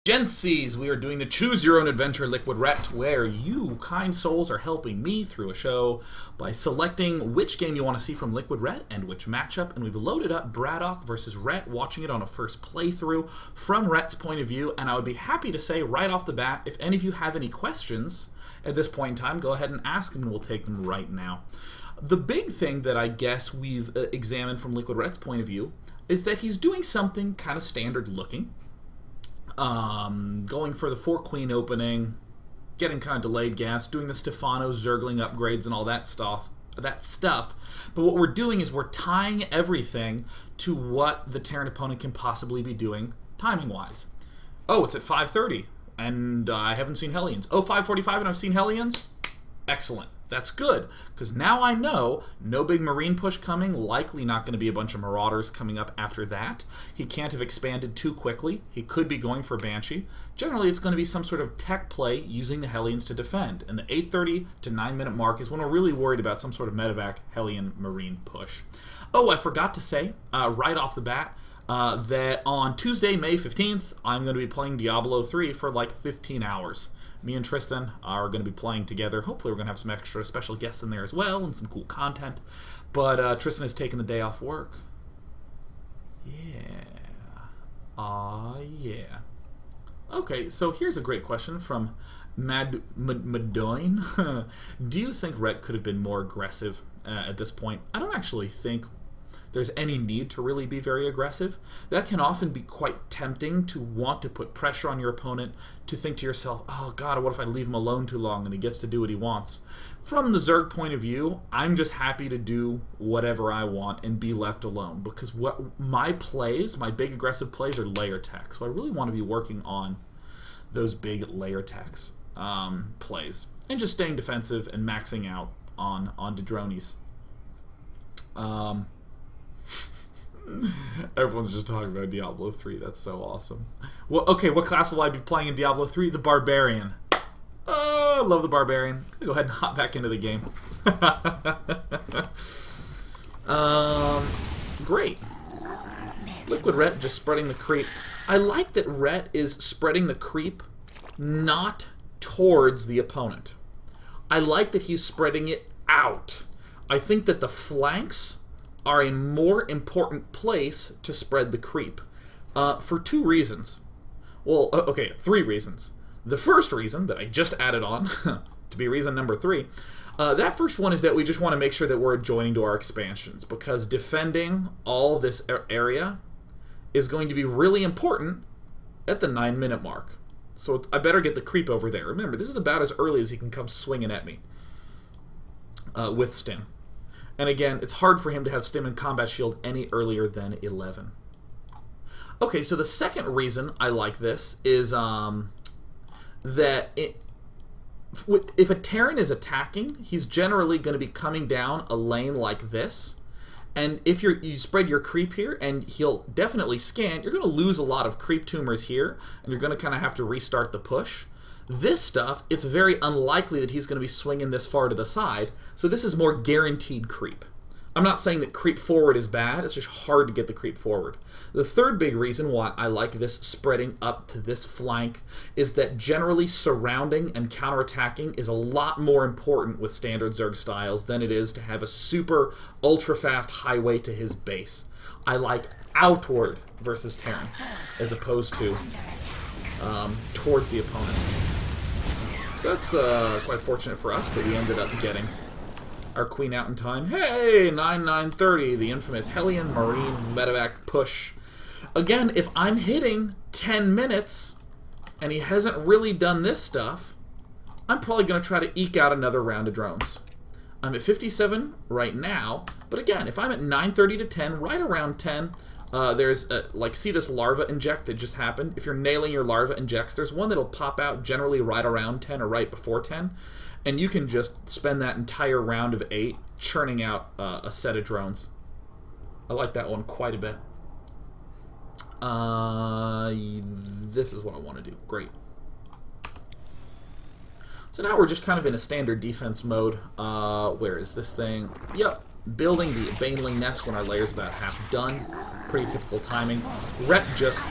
Gensies, we are doing the Choose Your Own Adventure LiquidRet, where you, kind souls, are helping me through a show by selecting which game you want to see from LiquidRet and which matchup, and we've loaded up Braddock versus Rhett, watching it on a first playthrough from Rhett's point of view, and I would be happy to say right off the bat, if any of you have any questions at this point in time, go ahead and ask them and we'll take them right now. The big thing that I guess we've examined from LiquidRet's point of view is that he's doing something kind of standard looking. Going for the 4-queen opening, getting kind of delayed gas, doing the Stefano Zergling upgrades and all that stuff. But what we're doing is we're tying everything to what the Terran opponent can possibly be doing timing-wise. Oh, it's at 5:30, and I haven't seen Hellions. Oh, 5:45, and I've seen Hellions? Excellent. That's good, because now I know no big Marine push coming, likely not going to be a bunch of Marauders coming up after that. He can't have expanded too quickly. He could be going for Banshee. Generally, it's going to be some sort of tech play using the Hellions to defend, and the 8:30 to 9-minute mark is when we're really worried about some sort of medevac Hellion Marine push. Oh, I forgot to say, right off the bat, that on Tuesday, May 15th, I'm going to be playing Diablo 3 for like 15 hours. Me and Tristan are going to be playing together. Hopefully we're going to have some extra special guests in there as well and some cool content. But Tristan has taken the day off work. Yeah. Yeah. Okay, so here's a great question from Madoin. Do you think Rhett could have been more aggressive at this point? I don't actually think there's any need to really be very aggressive. That can often be quite tempting to want to put pressure on your opponent, to think to yourself, oh god, what if I leave him alone too long and he gets to do what he wants? From the Zerg point of view, I'm just happy to do whatever I want and be left alone, because what my big aggressive plays are layer tech, so I really want to be working on those big layer techs plays, and just staying defensive and maxing out on Dedronis. Everyone's just talking about Diablo 3. That's so awesome. Well, okay, what class will I be playing in Diablo 3? The Barbarian. Oh, I love the Barbarian. I'm gonna go ahead and hop back into the game. Great. LiquidRet just spreading the creep. I like that Rhett is spreading the creep not towards the opponent. I like that he's spreading it out. I think that the flanks are a more important place to spread the creep. For two reasons. Well, okay, three reasons. The first reason that I just added on, to be reason number 3, that first one is that we just want to make sure that we're adjoining to our expansions, because defending all this area is going to be really important at the 9-minute mark. So I better get the creep over there. Remember, this is about as early as he can come swinging at me with Stim. And again, it's hard for him to have Stim and Combat Shield any earlier than 11. Okay, so the second reason I like this is that if a Terran is attacking, he's generally going to be coming down a lane like this. And if you spread your creep here, and he'll definitely scan, you're going to lose a lot of creep tumors here, and you're going to kind of have to restart the push. This stuff, it's very unlikely that he's going to be swinging this far to the side, so this is more guaranteed creep. I'm not saying that creep forward is bad, it's just hard to get the creep forward. The third big reason why I like this spreading up to this flank is that generally surrounding and counterattacking is a lot more important with standard Zerg styles than it is to have a super ultra-fast highway to his base. I like outward versus Terran, as opposed to towards the opponent. So that's quite fortunate for us that we ended up getting our queen out in time. Hey, 9-9-30, the infamous Hellion Marine medevac push. Again, if I'm hitting 10 minutes and he hasn't really done this stuff, I'm probably going to try to eke out another round of drones. I'm at 57 right now, but again, if I'm at 9:30 to 10, right around 10, there's, like, see this larva inject that just happened? If you're nailing your larva injects, there's one that'll pop out generally right around 10 or right before 10, and you can just spend that entire round of 8 churning out a set of drones. I like that one quite a bit. This is what I want to do. Great. So now we're just kind of in a standard defense mode. Where is this thing? Yep. building the baneling nest when our layer's about half done. Pretty typical timing. Rhett just,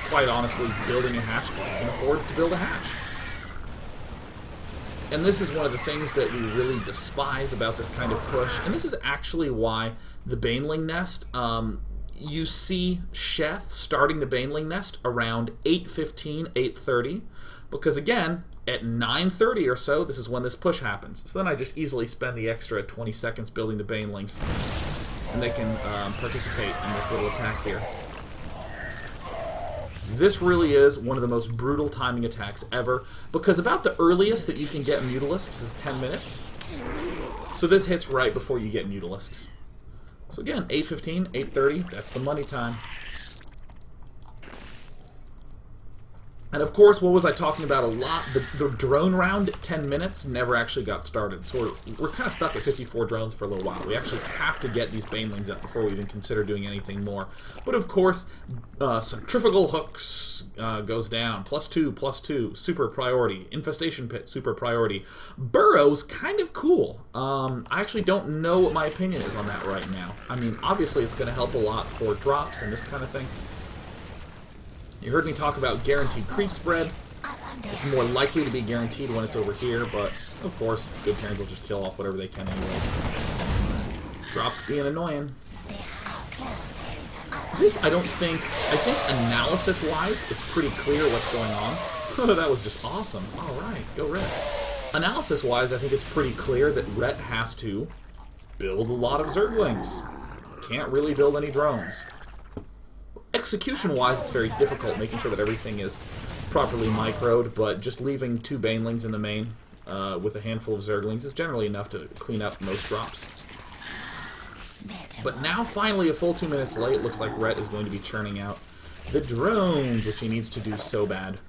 quite honestly, building a hatch because he can afford to build a hatch. And this is one of the things that we really despise about this kind of push. And this is actually why the baneling nest, you see Sheth starting the baneling nest around 8:15, 8:30. Because again, at 9:30 or so, this is when this push happens. So then I just easily spend the extra 20 seconds building the banelings. And they can participate in this little attack here. This really is one of the most brutal timing attacks ever, because about the earliest that you can get Mutalisks is 10 minutes. So this hits right before you get Mutalisks. So again, 8:15, 8:30, that's the money time. And of course, what was I talking about a lot? The drone round at 10 minutes never actually got started. So we're kind of stuck at 54 drones for a little while. We actually have to get these banelings up before we even consider doing anything more. But of course, centrifugal hooks goes down. +2, super priority. Infestation pit, super priority. Burrows, kind of cool. I actually don't know what my opinion is on that right now. I mean, obviously it's going to help a lot for drops and this kind of thing. You heard me talk about guaranteed creep spread. It's more likely to be guaranteed when it's over here, but of course, good Terrans will just kill off whatever they can anyways. Drops being annoying. This, I think analysis-wise, it's pretty clear what's going on. That was just awesome. Alright, go Rhett. Analysis-wise, I think it's pretty clear that Rhett has to build a lot of Zerglings. Can't really build any drones. Execution-wise, it's very difficult, making sure that everything is properly microed, but just leaving 2 banelings in the main with a handful of Zerglings is generally enough to clean up most drops. But now, finally, a full 2 minutes late, it looks like Rhett is going to be churning out the drones, which he needs to do so bad.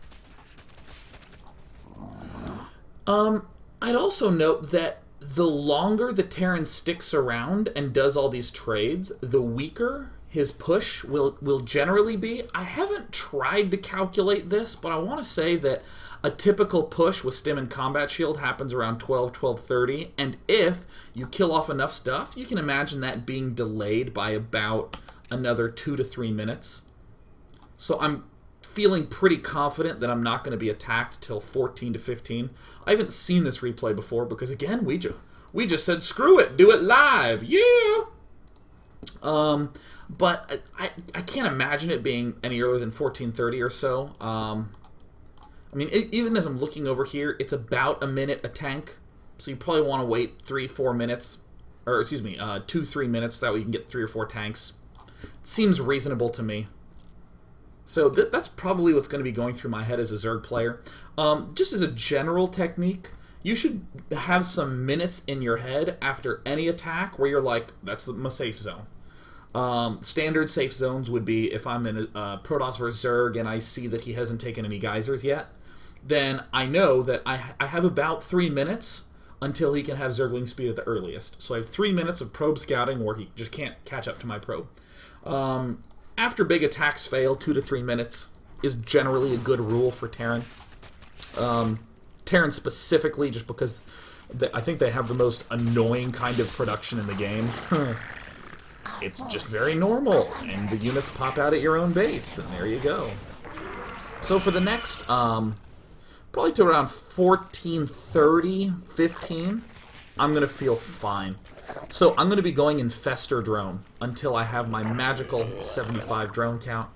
I'd also note that the longer the Terran sticks around and does all these trades, the weaker his push will generally be. I haven't tried to calculate this, but I want to say that a typical push with Stim and Combat Shield happens around 12, 12:30, and if you kill off enough stuff, you can imagine that being delayed by about another 2 to 3 minutes. So I'm feeling pretty confident that I'm not going to be attacked till 14 to 15. I haven't seen this replay before because, again, we just said, screw it, do it live, yeah! But I can't imagine it being any earlier than 14:30 or so. I mean, even as I'm looking over here, it's about a minute a tank. So you probably want to wait 3-4 minutes. Or, excuse me, 2-3 minutes. That way you can get 3 or 4 tanks. It seems reasonable to me. So that's probably what's going to be going through my head as a Zerg player. Just as a general technique, you should have some minutes in your head after any attack where you're like, that's my safe zone. Standard safe zones would be if I'm in a Protoss vs Zerg and I see that he hasn't taken any geysers yet, then I know that I have about 3 minutes until he can have Zergling speed at the earliest. So I have 3 minutes of probe scouting where he just can't catch up to my probe. After big attacks fail, 2 to 3 minutes is generally a good rule for Terran. Terran specifically, just because I think they have the most annoying kind of production in the game. It's just very normal, and the units pop out at your own base, and there you go. So for the next, probably to around 14:30, 15, I'm going to feel fine. So I'm going to be going Infestor drone until I have my magical 75 drone count.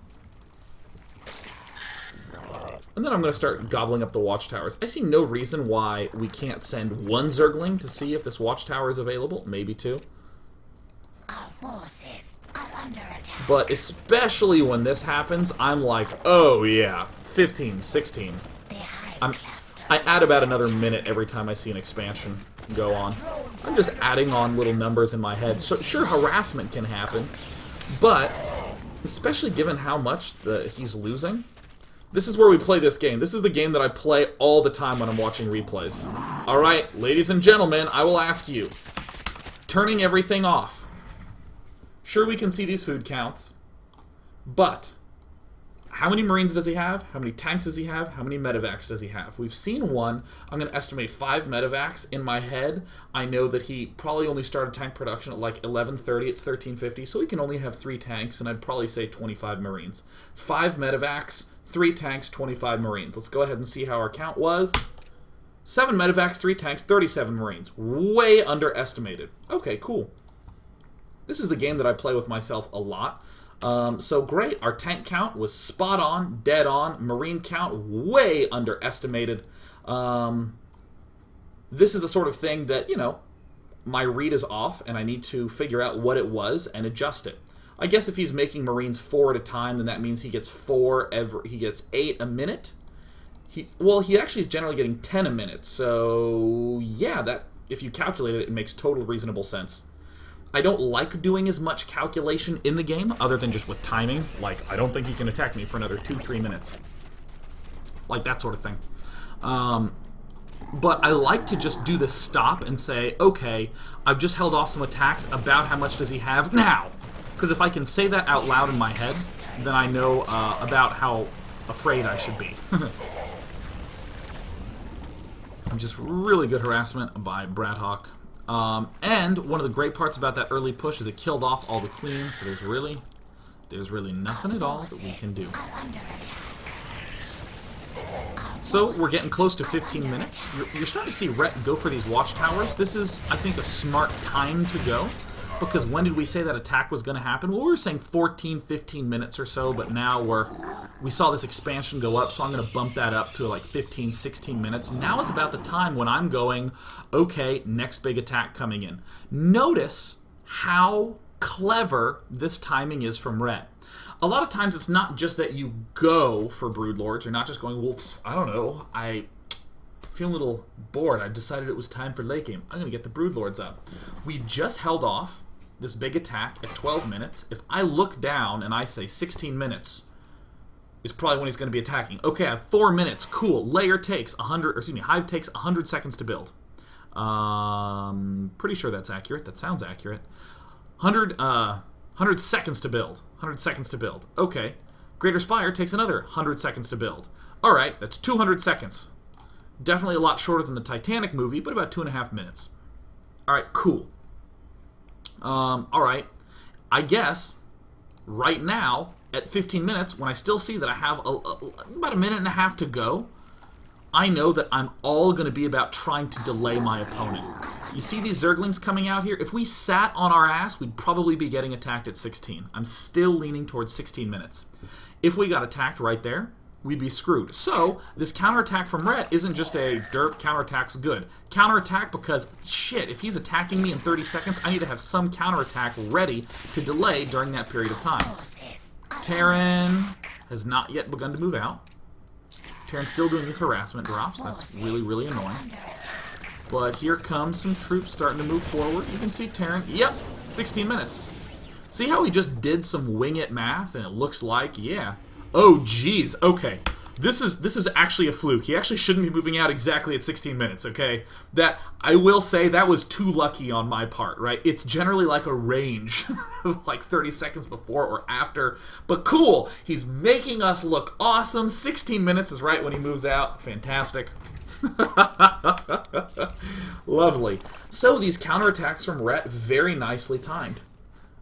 And then I'm going to start gobbling up the watchtowers. I see no reason why we can't send 1 Zergling to see if this watchtower is available, maybe 2. But especially when this happens, I'm like, oh yeah, 15, 16. I add about another minute every time I see an expansion go on. I'm just adding on little numbers in my head. So sure, harassment can happen, but especially given how much he's losing, this is where we play this game. This is the game that I play all the time when I'm watching replays. Alright, ladies and gentlemen, I will ask you, turning everything off. Sure, we can see these food counts, but How many Marines does he have? How many tanks does he have? How many medevacs does he have? We've seen one. I'm going to estimate 5 medevacs. In my head, I know that he probably only started tank production at like 11:30. It's 13:50, so he can only have 3 tanks, and I'd probably say 25 Marines. 5 medevacs, 3 tanks, 25 Marines. Let's go ahead and see how our count was. 7 medevacs, 3 tanks, 37 Marines. Way underestimated. Okay, cool. This is the game that I play with myself a lot. So great, our tank count was spot on, dead on. Marine count, way underestimated. This is the sort of thing that, you know, my read is off, and I need to figure out what it was and adjust it. I guess if he's making Marines 4 at a time, then that means he gets 8 a minute. He actually is generally getting 10 a minute, so yeah, that, if you calculate it, it makes total reasonable sense. I don't like doing as much calculation in the game, other than just with timing. Like, I don't think he can attack me for another 2-3 minutes. Like, that sort of thing. But I like to just do the stop and say, okay, I've just held off some attacks, about how much does he have now? Because if I can say that out loud in my head, then I know about how afraid I should be. Just really good harassment by Bradhawk. And one of the great parts about that early push is it killed off all the queens, so there's really nothing at all that we can do. So we're getting close to 15 minutes. You're starting to see Rhett go for these watchtowers. This is, I think, a smart time to go, because when did we say that attack was going to happen? Well, we were saying 14, 15 minutes or so, but now we saw this expansion go up, so I'm going to bump that up to like 15, 16 minutes. Now is about the time when I'm going, okay, next big attack coming in. Notice how clever this timing is from Rhett. A lot of times it's not just that you go for Broodlords. You're not just going, well, I don't know, I feel a little bored. I decided it was time for late game. I'm going to get the Broodlords up. We just held off this big attack at 12 minutes. If I look down and I say 16 minutes is probably when he's going to be attacking. Okay, I have 4 minutes. Cool. Hive takes 100 seconds to build. Pretty sure that's accurate. That sounds accurate. 100 seconds to build. 100 seconds to build. Okay. Greater Spire takes another 100 seconds to build. Alright, that's 200 seconds. Definitely a lot shorter than the Titanic movie, but about 2.5 minutes. Alright, cool. Alright. I guess, right now, at 15 minutes, when I still see that I have about a minute and a half to go, I know that I'm all going to be about trying to delay my opponent. You see these Zerglings coming out here? If we sat on our ass, we'd probably be getting attacked at 16. I'm still leaning towards 16 minutes. If we got attacked right there, we'd be screwed. So, this counterattack from Rhett isn't just a derp, counterattack's good. Counterattack because, shit, if he's attacking me in 30 seconds, I need to have some counterattack ready to delay during that period of time. Terran has not yet begun to move out. Terran's still doing these harassment drops. That's really, really annoying. But here comes some troops starting to move forward. You can see Terran, yep, 16 minutes. See how he just did some wing it math and it looks like, yeah. Oh, geez, okay. This is actually a fluke. He actually shouldn't be moving out exactly at 16 minutes, okay? That, I will say, that was too lucky on my part, right? It's generally like a range of like 30 seconds before or after. But cool, he's making us look awesome. 16 minutes is right when he moves out. Fantastic. Lovely. So these counterattacks from Rhett, very nicely timed.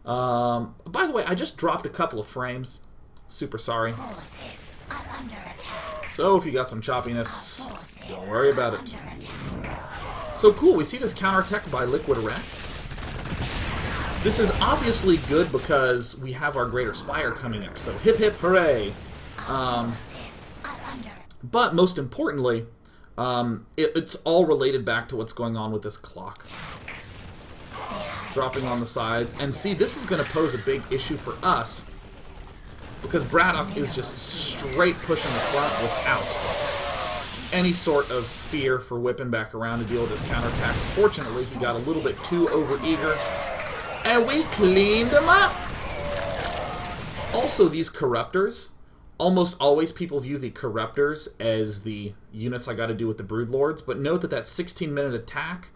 By the way, I just dropped a couple of frames. Super sorry. So if you got some choppiness, don't worry about it. So cool, we see this counterattack by LiquidRet. This is obviously good because we have our Greater Spire coming up, so hip hip hooray. But most importantly, it's all related back to what's going on with this clock. Dropping on the sides. And see, this is going to pose a big issue for us, because Braddock is just straight pushing the front without any sort of fear for whipping back around to deal with his counterattack. Fortunately, he got a little bit too overeager, and we cleaned him up! Also, these Corruptors, almost always people view the Corruptors as the units I got to do with the Broodlords, but note that that 16-minute attack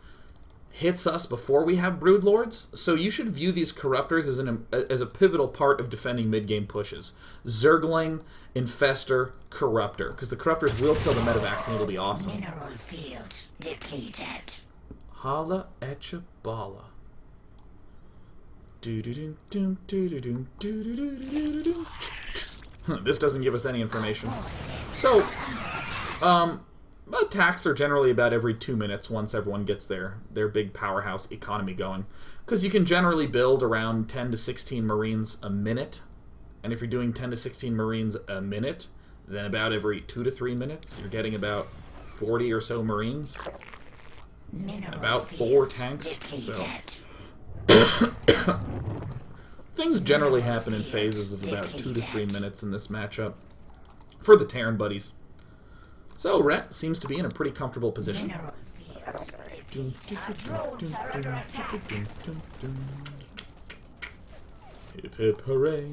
hits us before we have Broodlords, so you should view these Corruptors as a pivotal part of defending mid-game pushes. Zergling, Infestor, Corruptor, because the Corruptors will kill the Medivacs and it'll be awesome. Mineral field depleted. Holla at ya balla. This doesn't give us any information. So, attacks are generally about every 2 minutes once everyone gets their big powerhouse economy going. Because you can generally build around 10 to 16 Marines a minute. And if you're doing 10 to 16 Marines a minute, then about every 2 to 3 minutes, you're getting about 40 or so Marines. About 4 tanks. So things generally happen in phases of about 2 to 3 minutes in this matchup for the Terran buddies. So Rhett seems to be in a pretty comfortable position. Hip hip hooray.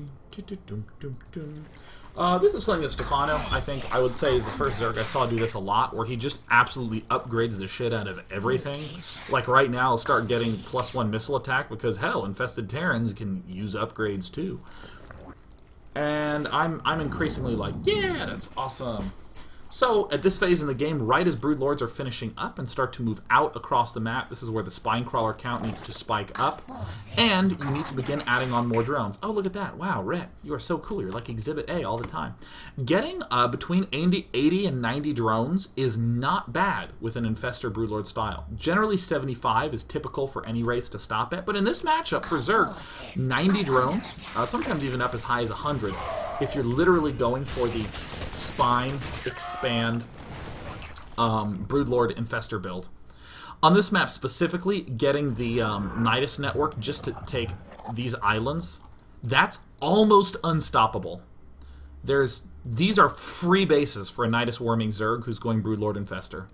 This is something that Stefano, I think, I would say is the first Zerg I saw do this a lot, where he just absolutely upgrades the shit out of everything. Like right now, I'll start getting +1 missile attack because, hell, infested Terrans can use upgrades too. And I'm increasingly like, yeah, that's awesome. So, at this phase in the game, right as Broodlords are finishing up and start to move out across the map, this is where the Spinecrawler count needs to spike up, and you need to begin adding on more drones. Oh, look at that. Wow, Rhett, you are so cool. You're like Exhibit A all the time. Getting between 80 and 90 drones is not bad with an Infestor Broodlord style. Generally, 75 is typical for any race to stop at, but in this matchup for Zerg, 90 drones, sometimes even up as high as 100, if you're literally going for the Spine, Expand, Broodlord, Infestor build. On this map specifically, getting the Nidus network just to take these islands, that's almost unstoppable. These are free bases for a Nidus Warming Zerg who's going Broodlord Infestor.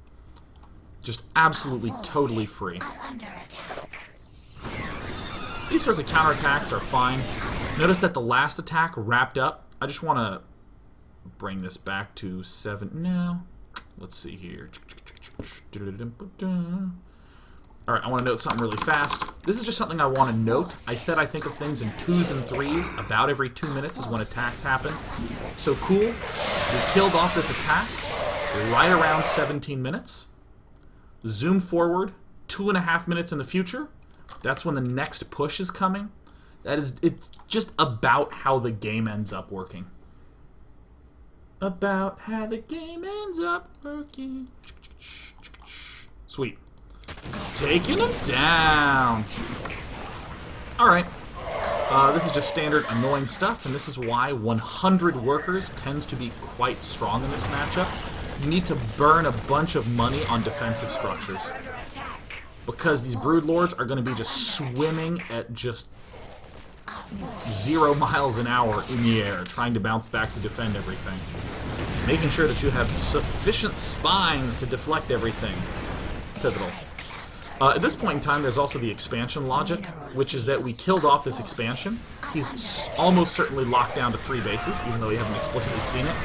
Just absolutely, totally free. These sorts of counterattacks are fine. Notice that the last attack wrapped up. I just want to bring this back to 7. No. Let's see here. Alright, I want to note something really fast. This is just something I want to note. I said I think of things in 2s and 3s. About every 2 minutes is when attacks happen. So cool. We killed off this attack right around 17 minutes. Zoom forward 2.5 minutes in the future. That's when the next push is coming. It's just about how the game ends up working. About how the game ends up working. Sweet. Taking them down. Alright. This is just standard annoying stuff, and this is why 100 workers tends to be quite strong in this matchup. You need to burn a bunch of money on defensive structures. Because these Broodlords are going to be just swimming at just 0 miles an hour in the air, trying to bounce back to defend everything. Making sure that you have sufficient spines to deflect everything. Pivotal. At this point in time, there's also the expansion logic, which is that we killed off this expansion. He's almost certainly locked down to 3 bases, even though we haven't explicitly seen it.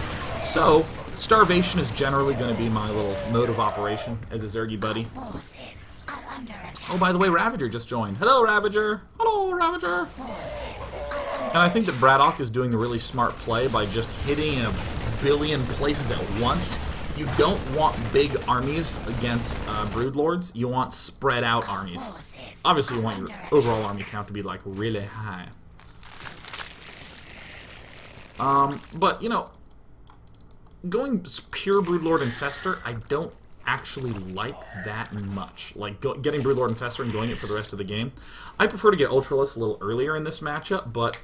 So, starvation is generally going to be my little mode of operation as a Zergy buddy. Oh, by the way, Ravager just joined. Hello, Ravager! Hello, Ravager! And I think that Braddock is doing the really smart play by just hitting in a billion places at once. You don't want big armies against Broodlords. You want spread out armies. Obviously, you want your overall army count to be, like, really high. But, you know, going pure Broodlord Infestor, I don't actually like that much. Like, getting Broodlord Infestor and going it for the rest of the game. I prefer to get Ultralisk a little earlier in this matchup, but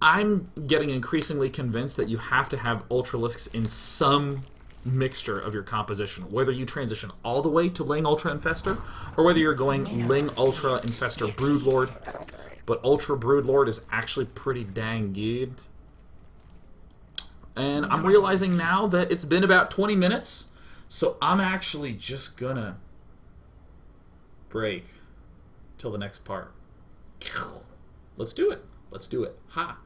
I'm getting increasingly convinced that you have to have Ultralisks in some mixture of your composition. Whether you transition all the way to Ling Ultra Infestor, or whether you're going Ling Ultra Infestor Broodlord. But Ultra Broodlord is actually pretty dang good. And I'm realizing now that it's been about 20 minutes, so I'm actually just gonna break till the next part. Let's do it. Let's do it. Ha!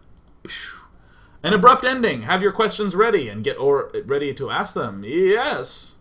An abrupt ending. Have your questions ready and get ready to ask them. Yes.